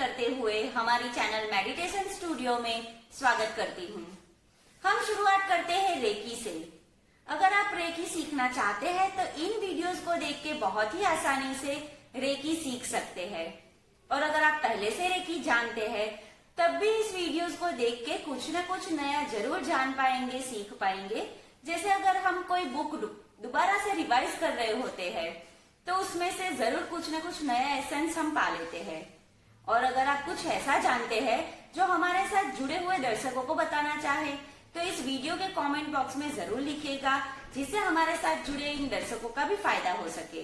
करते हुए हमारी चैनल मेडिटेशन स्टूडियो में स्वागत करती हूँ। हम शुरुआत करते हैं रेकी से। अगर आप रेकी सीखना चाहते हैं तो इन वीडियोस को देख के बहुत ही आसानी से रेकी सीख सकते हैं। और अगर आप पहले से रेकी जानते हैं तब भी इस वीडियोस को देख के कुछ न कुछ नया जरूर जान पाएंगे, सीख पाएंगे। जैसे अगर हम कोई बुक दोबारा से रिवाइज कर रहे होते हैं तो उसमें से जरूर कुछ न कुछ नया एसेंस हम पा लेते हैं। और अगर आप कुछ ऐसा जानते हैं जो हमारे साथ जुड़े हुए दर्शकों को बताना चाहे तो इस वीडियो के कमेंट बॉक्स में जरूर लिखिएगा, जिससे हमारे साथ जुड़े इन दर्शकों का भी फायदा हो सके।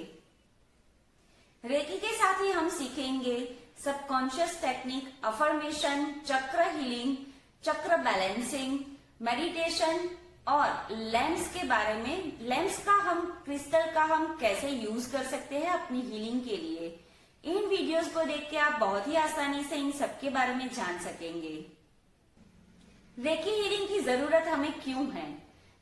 रेकी के साथ ही हम सीखेंगे सबकॉन्शियस टेक्निक, अफर्मेशन, चक्र हीलिंग, चक्र बैलेंसिंग, मेडिटेशन और लैंप्स के बारे में। लैंप्स का क्रिस्टल का हम कैसे यूज कर सकते हैं अपनी हीलिंग के लिए। इन वीडियोस को देख के आप बहुत ही आसानी से इन सब के बारे में जान सकेंगे। रेकी हीलिंग की जरूरत हमें क्यों है?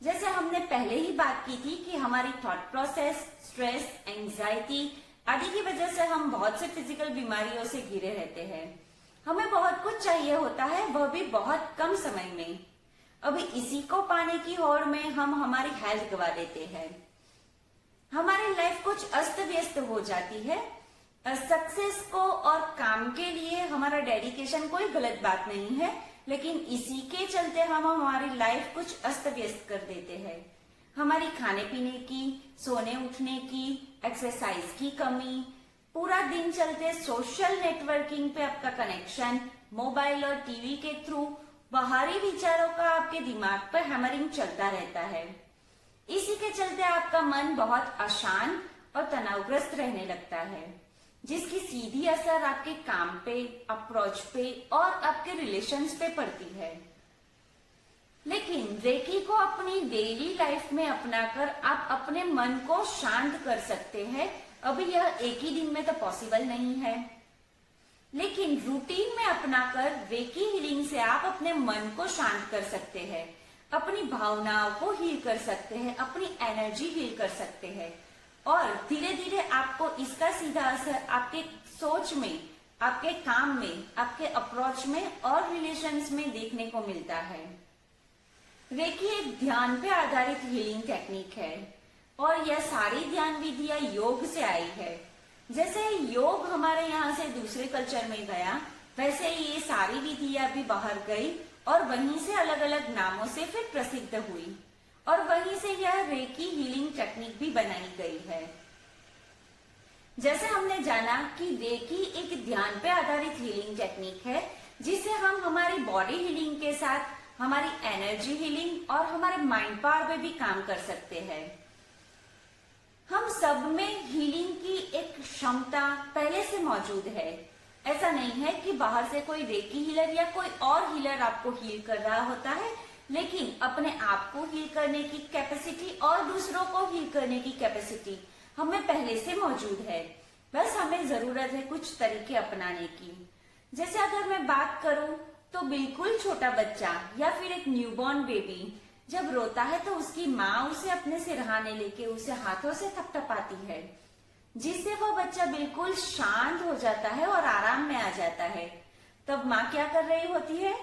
जैसे हमने पहले ही बात की थी कि हमारी थॉट प्रोसेस, स्ट्रेस, एंजाइटी आदि की वजह से हम बहुत से फिजिकल बीमारियों से घिरे रहते हैं। हमें बहुत कुछ चाहिए होता है, वह भी बहुत कम समय में। अभी इसी को पाने की होड़ में हम हमारी हेल्थ गवा देते हैं। हमारी लाइफ कुछ अस्त व्यस्त हो जाती है। सक्सेस को और काम के लिए हमारा डेडिकेशन कोई गलत बात नहीं है, लेकिन इसी के चलते हम हमारी लाइफ कुछ अस्त व्यस्त कर देते हैं। हमारी खाने पीने की, सोने उठने की, एक्सरसाइज की कमी, पूरा दिन चलते सोशल नेटवर्किंग पे आपका कनेक्शन, मोबाइल और टीवी के थ्रू बाहरी विचारों का आपके दिमाग पर हैमरिंग चलता रहता है। इसी के चलते आपका मन बहुत अशांत और तनावग्रस्त रहने लगता है, जिसकी सीधी असर आपके काम पे, अप्रोच पे और आपके रिलेशंस पे पड़ती है। लेकिन रेकी को अपनी डेली लाइफ में अपनाकर आप अपने मन को शांत कर सकते हैं। अभी यह एक ही दिन में तो पॉसिबल नहीं है, लेकिन रूटीन में अपनाकर रेकी हीलिंग से आप अपने मन को शांत कर सकते हैं, अपनी भावनाओं को हील कर सकते हैं, अपनी एनर्जी हील कर सकते हैं और धीरे धीरे आपको इसका सीधा असर आपके सोच में, आपके काम में, आपके अप्रोच में और रिलेशंस में देखने को मिलता है। रेकी एक ध्यान पे आधारित हीलिंग टेक्निक है और यह सारी ध्यान विधियां योग से आई है। जैसे योग हमारे यहाँ से दूसरे कल्चर में गया, वैसे ही ये सारी विधियां भी बाहर गई और वहीं से अलग अलग नामों से फिर प्रसिद्ध हुई और वहीं से यह रेकी हीलिंग टेक्निक भी बनाई गई है। जैसे हमने जाना कि रेकी एक ध्यान पे आधारित हीलिंग टेक्निक है, जिससे हम हमारी बॉडी हीलिंग के साथ हमारी एनर्जी हीलिंग और हमारे माइंड पावर पे भी काम कर सकते हैं। हम सब में हीलिंग की एक क्षमता पहले से मौजूद है। ऐसा नहीं है कि बाहर से कोई रेकी हीलर या कोई और हीलर आपको हील कर रहा होता है, लेकिन अपने आप को हील करने की कैपेसिटी और दूसरों को हील करने की कैपेसिटी हमें पहले से मौजूद है। बस हमें जरूरत है कुछ तरीके अपनाने की। जैसे अगर मैं बात करूं तो बिल्कुल छोटा बच्चा या फिर एक न्यूबॉर्न बेबी जब रोता है तो उसकी माँ उसे अपने सिरहाने लेके उसे हाथों से थपथपाती है, जिससे वो बच्चा बिल्कुल शांत हो जाता है और आराम में आ जाता है। तब माँ क्या कर रही होती है?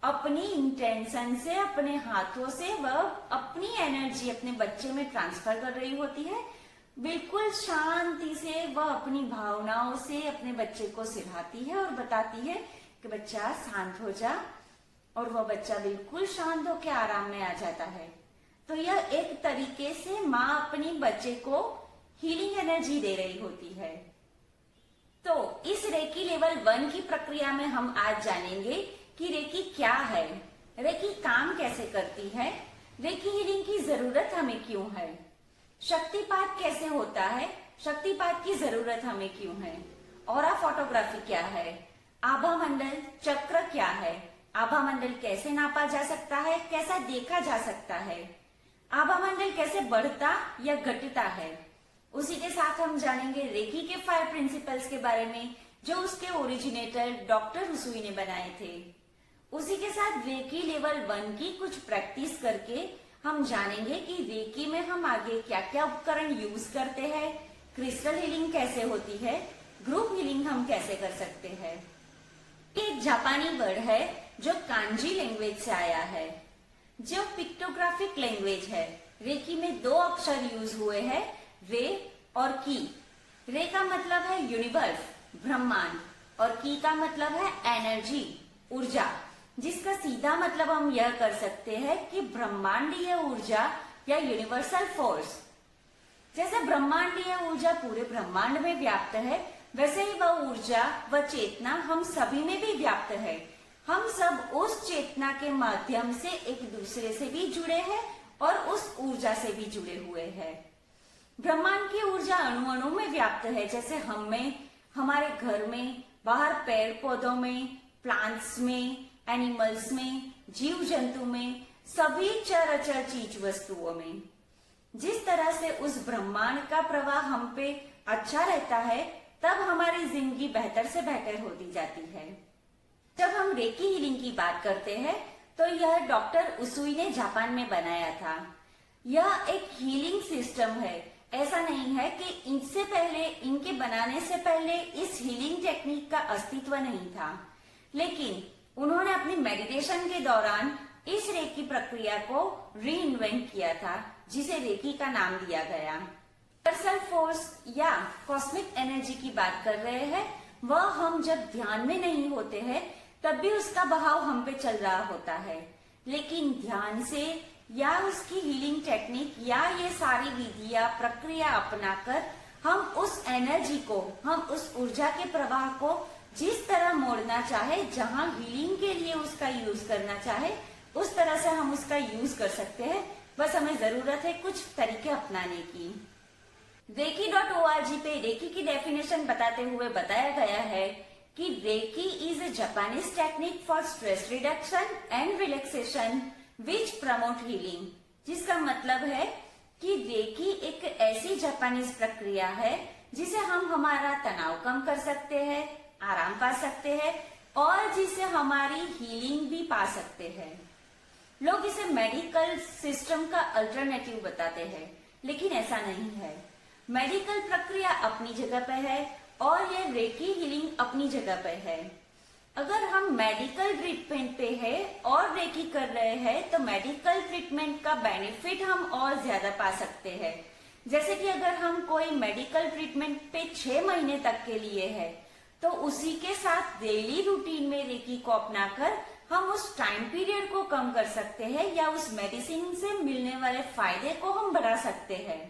अपनी इंटेंशन से, अपने हाथों से वह अपनी एनर्जी अपने बच्चे में ट्रांसफर कर रही होती है। बिल्कुल शांति से वह अपनी भावनाओं से अपने बच्चे को सिखाती है और बताती है कि बच्चा शांत हो जा, और वह बच्चा बिल्कुल शांत होकर आराम में आ जाता है। तो यह एक तरीके से माँ अपनी बच्चे को हीलिंग एनर्जी दे रही होती है। तो इस रेकी लेवल 1 की प्रक्रिया में हम आज जानेंगे कि रेकी क्या है, रेकी काम कैसे करती है, रेकी हीलिंग की जरूरत हमें क्यों है, शक्तिपात कैसे होता है, शक्तिपात की जरूरत हमें क्यों है, ऑरा फोटोग्राफी क्या है, आभा मंडल चक्र क्या है, आभा मंडल कैसे नापा जा सकता है, कैसा देखा जा सकता है, आभा मंडल कैसे बढ़ता या घटता है। उसी के साथ हम जानेंगे रेकी के 5 प्रिंसिपल्स के बारे में, जो उसके ओरिजिनेटर डॉक्टर हुसुई ने बनाए थे। उसी के साथ रेकी लेवल 1 की कुछ प्रैक्टिस करके हम जानेंगे कि रेकी में हम आगे क्या क्या उपकरण यूज करते हैं, क्रिस्टल हीलिंग कैसे होती है, ग्रुप हीलिंग हम कैसे कर सकते हैं। एक जापानी वर्ड है जो कांजी लैंग्वेज से आया है, जो पिक्टोग्राफिक लैंग्वेज है। रेकी में 2 अक्षर यूज हुए हैं, रे और की। रे का मतलब है यूनिवर्स, ब्रह्मांड, और की का मतलब है एनर्जी, ऊर्जा, जिसका सीधा मतलब हम यह कर सकते हैं कि ब्रह्मांडीय ऊर्जा या यूनिवर्सल फोर्स। जैसे ब्रह्मांडीय ऊर्जा पूरे ब्रह्मांड में व्याप्त है, वैसे ही वह ऊर्जा व चेतना हम सभी में भी व्याप्त है। हम सब उस चेतना के माध्यम से एक दूसरे से भी जुड़े हैं और उस ऊर्जा से भी जुड़े हुए हैं। ब्रह्मांड की ऊर्जा अणु अणु में व्याप्त है, जैसे हम में, हमारे घर में, बाहर पेड़ पौधों में, प्लांट्स में, एनिमल्स में, जीव जंतु में, सभी चर अचर चीज वस्तुओं में। जिस तरह से उस ब्रह्मांड का प्रवाह हम पे अच्छा रहता है, तब हमारी जिंदगी बेहतर से बेहतर होती जाती है। जब हम रेकी हीलिंग की बात करते हैं, तो यह डॉक्टर उसुई ने जापान में बनाया था। यह एक हीलिंग सिस्टम है। ऐसा नहीं है कि इनसे पहले, इनके बनाने से पहले इस हीलिंग टेक्निक का अस्तित्व नहीं था, लेकिन उन्होंने अपनी मेडिटेशन के दौरान इस रेकी प्रक्रिया को रीइन्वेंट किया था, जिसे रेकी का नाम दिया गया। यूनिवर्सल फोर्स या कॉस्मिक एनर्जी की बात कर रहे हैं, वह हम जब ध्यान में नहीं होते हैं तब भी उसका बहाव हम पे चल रहा होता है, लेकिन ध्यान से या उसकी हीलिंग टेक्निक या ये सारी विधियां प्रक्रिया अपनाकर हम उस एनर्जी को, हम उस ऊर्जा के प्रवाह को जिस तरह मोड़ना चाहे, जहां हीलिंग के लिए उसका यूज करना चाहे, उस तरह से हम उसका यूज कर सकते हैं। बस हमें जरूरत है कुछ तरीके अपनाने की। Reiki.org पे रेकी की डेफिनेशन बताते हुए बताया गया है कि reiki is a Japanese technique for stress reduction and relaxation which promote healing, जिसका मतलब है कि रेकी एक ऐसी जापानीज प्रक्रिया है जिसे हम हमारा तनाव कम कर सकते हैं, आराम पा सकते हैं और जिसे हमारी हीलिंग भी पा सकते हैं। लोग इसे मेडिकल सिस्टम का अल्टरनेटिव बताते हैं, लेकिन ऐसा नहीं है। मेडिकल प्रक्रिया अपनी जगह पे है और ये रेकी हीलिंग अपनी जगह पे है। अगर हम मेडिकल ट्रीटमेंट पे है और रेकी कर रहे हैं, तो मेडिकल ट्रीटमेंट का बेनिफिट हम और ज्यादा पा सकते हैं। जैसे कि अगर हम कोई मेडिकल ट्रीटमेंट पे 6 महीने तक के लिए है, तो उसी के साथ डेली रूटीन में रेकी को अपनाकर हम उस टाइम पीरियड को कम कर सकते हैं या उस मेडिसिन से मिलने वाले फायदे को हम बढ़ा सकते हैं।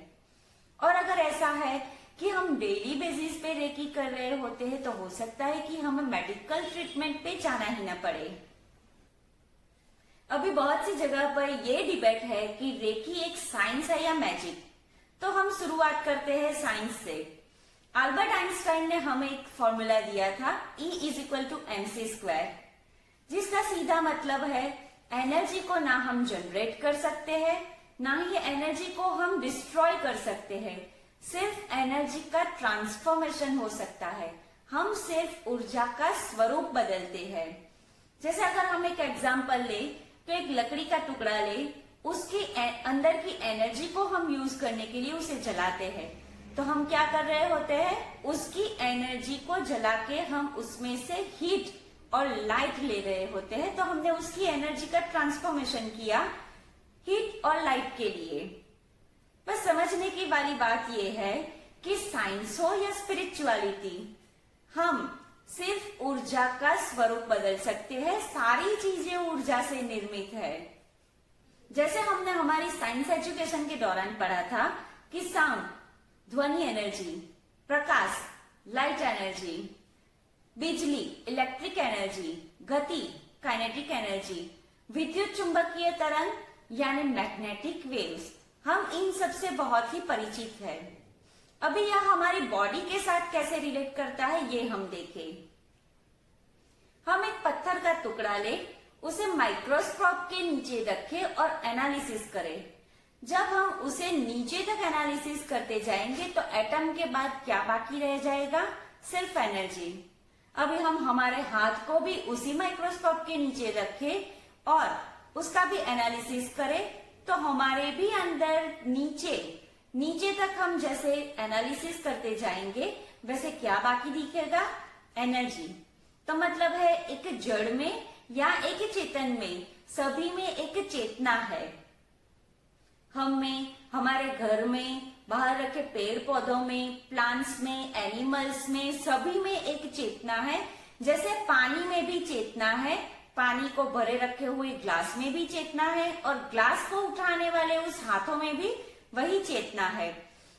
और अगर ऐसा है कि हम डेली बेसिस पे रेकी कर रहे होते हैं, तो हो सकता है कि हमें मेडिकल ट्रीटमेंट पे जाना ही ना पड़े। अभी बहुत सी जगह पर ये डिबेट है कि रेकी एक साइंस है या मैजिक। तो हम शुरुआत करते हैं साइंस से। अल्बर्ट आइंस्टाइन ने हमें एक फॉर्मूला दिया था, E=mc², जिसका सीधा मतलब है एनर्जी को ना हम जनरेट कर सकते हैं, ना ही एनर्जी को हम डिस्ट्रॉय कर सकते हैं। सिर्फ एनर्जी का ट्रांसफॉर्मेशन हो सकता है। हम सिर्फ ऊर्जा का स्वरूप बदलते हैं। जैसे अगर हम एक एग्जांपल ले, तो एक लकड़ी का टुकड़ा ले, उसके अंदर की एनर्जी को हम यूज करने के लिए उसे जलाते हैं, तो हम क्या कर रहे होते हैं, उसकी एनर्जी को जला के हम उसमें से हीट और लाइट ले रहे होते हैं। तो हमने उसकी एनर्जी का ट्रांसफॉर्मेशन किया हीट और लाइट के लिए। बस समझने की वाली बात यह है कि साइंस हो या स्पिरिचुअलिटी, हम सिर्फ ऊर्जा का स्वरूप बदल सकते हैं। सारी चीजें ऊर्जा से निर्मित है। जैसे हमने हमारी साइंस एजुकेशन के दौरान पढ़ा था कि साउंड, ध्वनि एनर्जी, प्रकाश, लाइट एनर्जी, बिजली, इलेक्ट्रिक एनर्जी, गति, काइनेटिक एनर्जी, विद्युत चुंबकीय तरंग यानी मैग्नेटिक वेव्स, हम इन सब से बहुत ही परिचित है। अभी यह हमारी बॉडी के साथ कैसे रिलेट करता है, ये हम देखें। हम एक पत्थर का टुकड़ा ले, उसे माइक्रोस्कोप के नीचे रखें और एनालिसिस करें। जब हम उसे नीचे तक एनालिसिस करते जाएंगे, तो एटम के बाद क्या बाकी रह जाएगा, सिर्फ एनर्जी। अभी हम हमारे हाथ को भी उसी माइक्रोस्कोप के नीचे रखें और उसका भी एनालिसिस करें, तो हमारे भी अंदर नीचे तक हम जैसे एनालिसिस करते जाएंगे, वैसे क्या बाकी दिखेगा, एनर्जी। तो मतलब है एक जड़ में या एक चेतन में, सभी में एक चेतना है। हम में, हमारे घर में, बाहर रखे पेड़ पौधों में, प्लांट्स में, एनिमल्स में, सभी में एक चेतना है। जैसे पानी में भी चेतना है, पानी को भरे रखे हुए ग्लास में भी चेतना है, और ग्लास को उठाने वाले उस हाथों में भी वही चेतना है।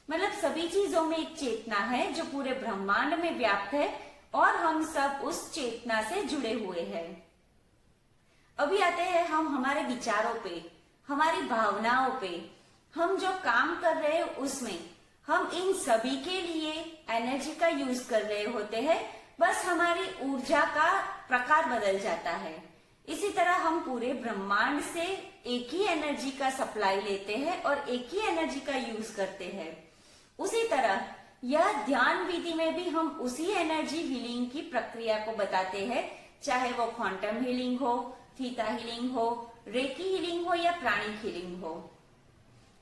मतलब सभी चीजों में एक चेतना है जो पूरे ब्रह्मांड में व्याप्त है, और हम सब उस चेतना से जुड़े हुए हैं। अभी आते हैं हम हमारे विचारों पे, हमारी भावनाओं पे। हम जो काम कर रहे हैं उसमें हम इन सभी के लिए एनर्जी का यूज कर रहे होते हैं, बस हमारी ऊर्जा का प्रकार बदल जाता है। इसी तरह हम पूरे ब्रह्मांड से एक ही एनर्जी का सप्लाई लेते हैं और एक ही एनर्जी का यूज करते हैं। उसी तरह यह ध्यान विधि में भी हम उसी एनर्जी हीलिंग की प्रक्रिया को बताते हैं, चाहे वो क्वांटम हीलिंग हो, थीटा हीलिंग हो, रेकी हीलिंग हो या प्राणिक हीलिंग हो।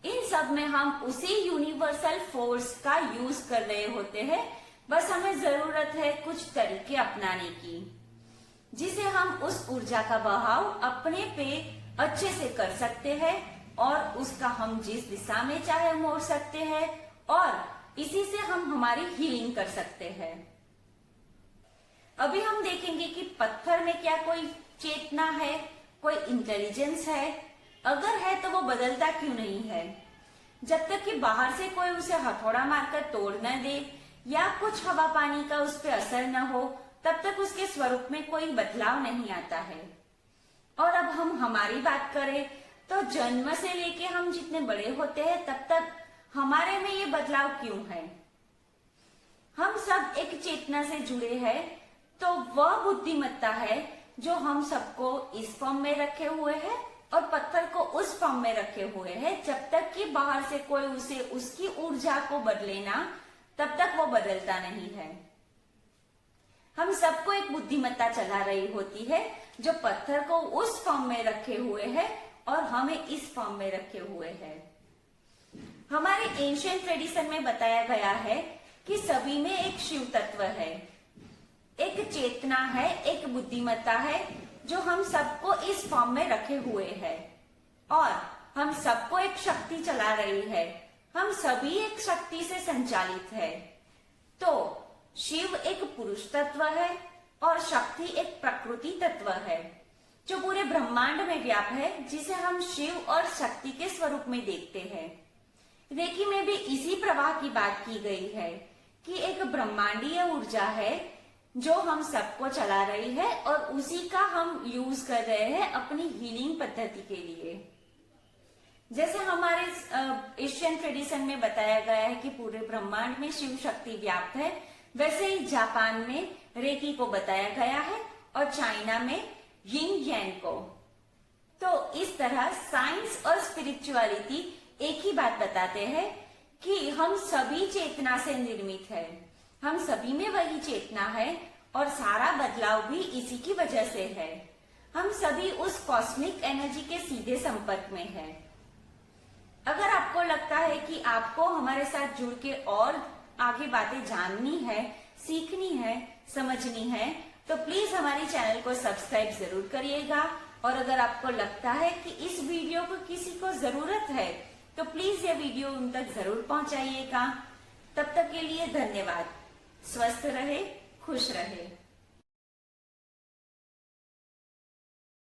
इन सब में हम उसी यूनिवर्सल फोर्स का यूज कर रहे होते हैं, बस हमें जरूरत है कुछ तरीके अपनाने की, जिसे हम उस ऊर्जा का बहाव अपने पे अच्छे से कर सकते हैं और उसका हम जिस दिशा में चाहे मोड़ सकते हैं, और इसी से हम हमारी हीलिंग कर सकते हैं। अभी हम देखेंगे कि पत्थर में क्या कोई चेतना है, कोई इंटेलिजेंस है? अगर है तो वो बदलता क्यों नहीं है? जब तक कि बाहर से कोई उसे हथौड़ा मारकर तोड़ न दे या कुछ हवा पानी का उस पर असर न हो, तब तक उसके स्वरूप में कोई बदलाव नहीं आता है। और अब हम हमारी बात करें तो जन्म से लेके हम जितने बड़े होते हैं तब तक हमारे में ये बदलाव क्यों है? हम सब एक चेतना से जुड़े हैं, तो वह बुद्धिमत्ता है जो हम सबको इस फॉर्म में रखे हुए है और पत्थर को उस फॉर्म में रखे हुए है। जब तक कि बाहर से कोई उसे उसकी ऊर्जा को बदले ना, तब तक वो बदलता नहीं है। हम सबको एक बुद्धिमत्ता चला रही होती है जो पत्थर को उस फॉर्म में रखे हुए है और हमें इस फॉर्म में रखे हुए है। हमारे एंशिएंट ट्रेडिशन में बताया गया है कि सभी में एक शिव तत्व है, एक चेतना है, एक बुद्धिमत्ता है जो हम सबको इस फॉर्म में रखे हुए है, और हम सबको एक शक्ति चला रही है। हम सभी एक शक्ति से संचालित है। तो शिव एक पुरुष तत्व है और शक्ति एक प्रकृति तत्व है जो पूरे ब्रह्मांड में व्याप्त है, जिसे हम शिव और शक्ति के स्वरूप में देखते हैं। रेकी में भी इसी प्रवाह की बात की गई है कि एक ब्रह्मांडीय ऊर्जा है जो हम सबको चला रही है और उसी का हम यूज कर रहे हैं अपनी हीलिंग पद्धति के लिए। जैसे हमारे एशियन ट्रेडिशन में बताया गया है कि पूरे ब्रह्मांड में शिव शक्ति व्याप्त है, वैसे ही जापान में रेकी को बताया गया है और चाइना में यिंग यांग को। तो इस तरह साइंस और स्पिरिचुअलिटी एक ही बात बताते हैं कि हम सभी चेतना से निर्मित है, हम सभी में वही चेतना है और सारा बदलाव भी इसी की वजह से है। हम सभी उस कॉस्मिक एनर्जी के सीधे संपर्क में है। अगर आपको लगता है कि आपको हमारे साथ जुड़ के और आगे बातें जाननी है, सीखनी है, समझनी है, तो प्लीज हमारे चैनल को सब्सक्राइब जरूर करिएगा। और अगर आपको लगता है कि इस वीडियो को किसी को जरूरत है तो प्लीज ये वीडियो उन तक जरूर पहुंचाइएगा। तब तक के लिए धन्यवाद। स्वस्थ रहे, खुश रहे।